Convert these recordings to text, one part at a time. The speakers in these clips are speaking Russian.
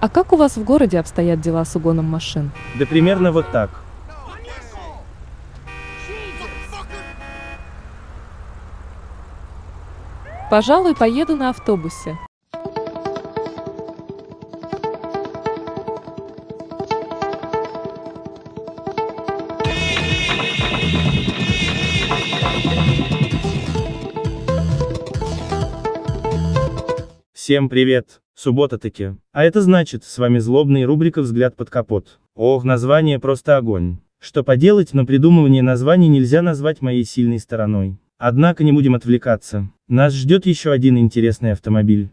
А как у вас в городе обстоят дела с угоном машин? Да примерно вот так. Пожалуй, поеду на автобусе. Всем привет! Суббота-таки. А это значит, с вами злобный рубрика «Взгляд под капот». Ох, название просто огонь. Что поделать, но придумывание названий нельзя назвать моей сильной стороной. Однако не будем отвлекаться. Нас ждет еще один интересный автомобиль.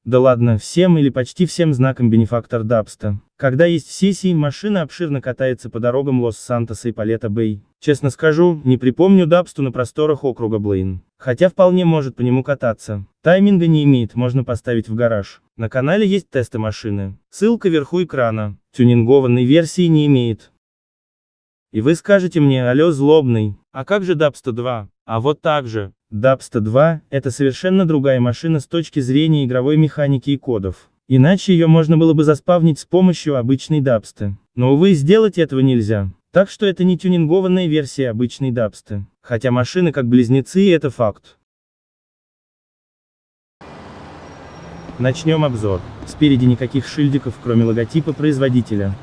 Да ладно, всем или почти всем знаком бенефактор Дабста. Когда есть все сии, машина обширно катается по дорогам Лос-Сантоса и Палетто-Бэй. Честно скажу, не припомню Дабсту на просторах округа Блейн. Хотя вполне может по нему кататься. Тайминга не имеет, можно поставить в гараж. На канале есть тесты машины. Ссылка вверху экрана. Тюнингованной версии не имеет. И вы скажете мне: алло, злобный, а как же Дабста 2? А вот так же. Дабста 2 – это совершенно другая машина с точки зрения игровой механики и кодов. Иначе ее можно было бы заспавнить с помощью обычной Дабсты. Но, увы, сделать этого нельзя. Так что это не тюнингованная версия обычной Дабсты. Хотя машины как близнецы, и это факт. Начнем обзор. Спереди никаких шильдиков, кроме логотипа производителя.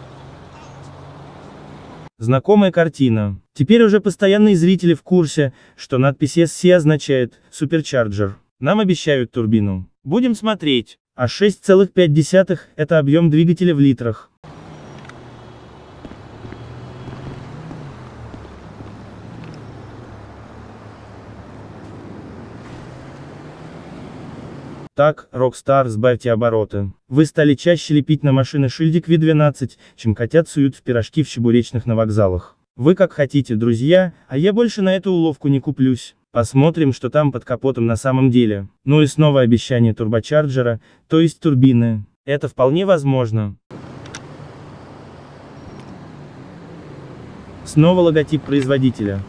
Знакомая картина. Теперь уже постоянные зрители в курсе, что надпись SC означает «Суперчарджер». Нам обещают турбину. Будем смотреть. А 6,5 – это объем двигателя в литрах. Так, Rockstar, сбавьте обороты. Вы стали чаще лепить на машины шильдик V12, чем котят суют в пирожки в чебуречных на вокзалах. Вы как хотите, друзья, а я больше на эту уловку не куплюсь. Посмотрим, что там под капотом на самом деле. Ну и снова обещание турбочарджера, то есть турбины. Это вполне возможно. Снова логотип производителя.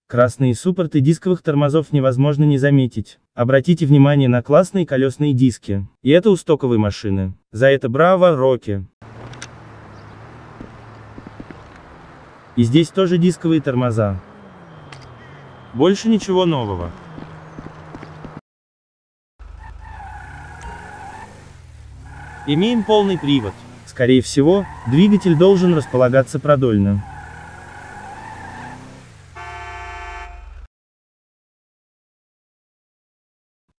Красные суппорты дисковых тормозов невозможно не заметить. Обратите внимание на классные колесные диски. И это у стоковой машины. За это браво, Рокки. И здесь тоже дисковые тормоза. Больше ничего нового. Имеем полный привод. Скорее всего, двигатель должен располагаться продольно.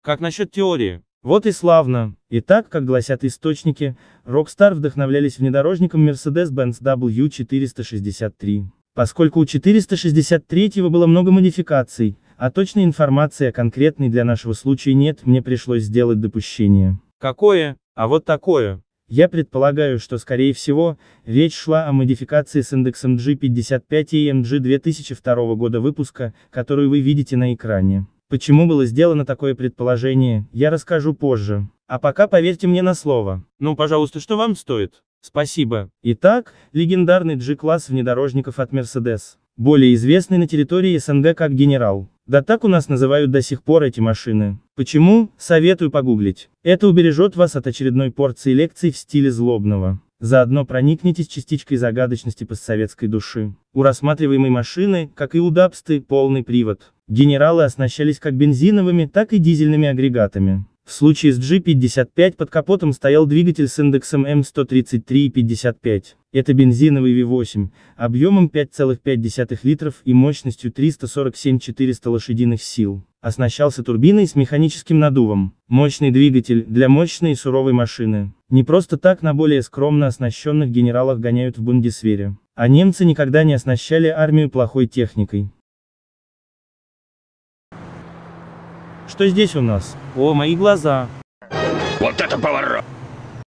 Как насчет теории? Вот и славно. Итак, как гласят источники, Rockstar вдохновлялись внедорожником Mercedes-Benz W463. Поскольку у 463 было много модификаций, а точной информации о конкретной для нашего случая нет, мне пришлось сделать допущение. Какое? А вот такое. Я предполагаю, что скорее всего, речь шла о модификации с индексом G55 AMG 2002 года выпуска, которую вы видите на экране. Почему было сделано такое предположение, я расскажу позже. А пока поверьте мне на слово. Ну, пожалуйста, что вам стоит? Спасибо. Итак, легендарный G-класс внедорожников от Mercedes. Более известный на территории СНГ как Генерал. Да так у нас называют до сих пор эти машины. Почему? Советую погуглить. Это убережет вас от очередной порции лекций в стиле злобного. Заодно проникнетесь частичкой загадочности постсоветской души. У рассматриваемой машины, как и у Дабсты, полный привод. Генералы оснащались как бензиновыми, так и дизельными агрегатами. В случае с G55 под капотом стоял двигатель с индексом M133,55. Это бензиновый V8, объемом 5,5 литров и мощностью 347-400 лошадиных сил. Оснащался турбиной с механическим наддувом. Мощный двигатель для мощной и суровой машины. Не просто так на более скромно оснащенных генералах гоняют в Бундесвере. А немцы никогда не оснащали армию плохой техникой. Что здесь у нас? О, мои глаза. Вот это поворот!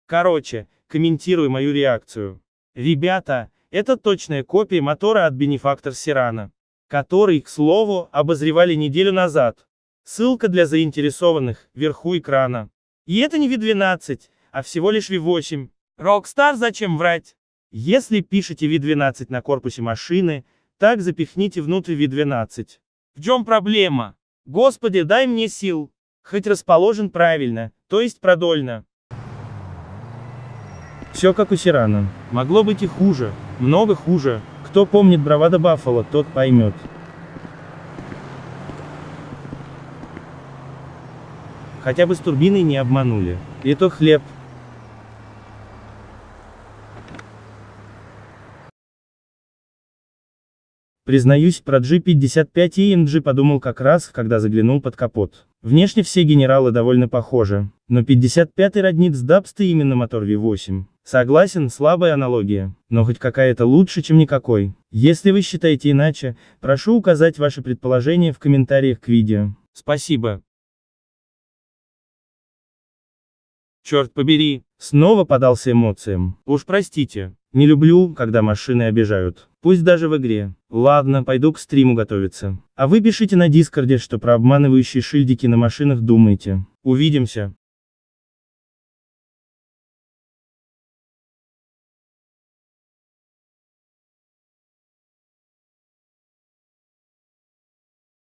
Короче, комментирую мою реакцию. Ребята, это точная копия мотора от Benefactor Serrano, который, к слову, обозревали неделю назад. Ссылка для заинтересованных, вверху экрана. И это не V12, а всего лишь V8. Rockstar, зачем врать? Если пишете V12 на корпусе машины, так запихните внутрь V12. В чем проблема? Господи, дай мне сил. Хоть расположен правильно, то есть продольно. Все как у Сирана. Могло быть и хуже, много хуже. Кто помнит Бравадо Баффало, тот поймет. Хотя бы с турбиной не обманули. И то хлеб. Признаюсь, про G55 AMG подумал как раз, когда заглянул под капот. Внешне все генералы довольно похожи, но 55-й роднит с Дабста именно мотор V8. Согласен, слабая аналогия, но хоть какая-то лучше, чем никакой. Если вы считаете иначе, прошу указать ваши предположения в комментариях к видео. Спасибо. Черт побери, снова поддался эмоциям. Уж простите, не люблю, когда машины обижают. Пусть даже в игре. Ладно, пойду к стриму готовиться. А вы пишите на Дискорде, что про обманывающие шильдики на машинах думаете. Увидимся.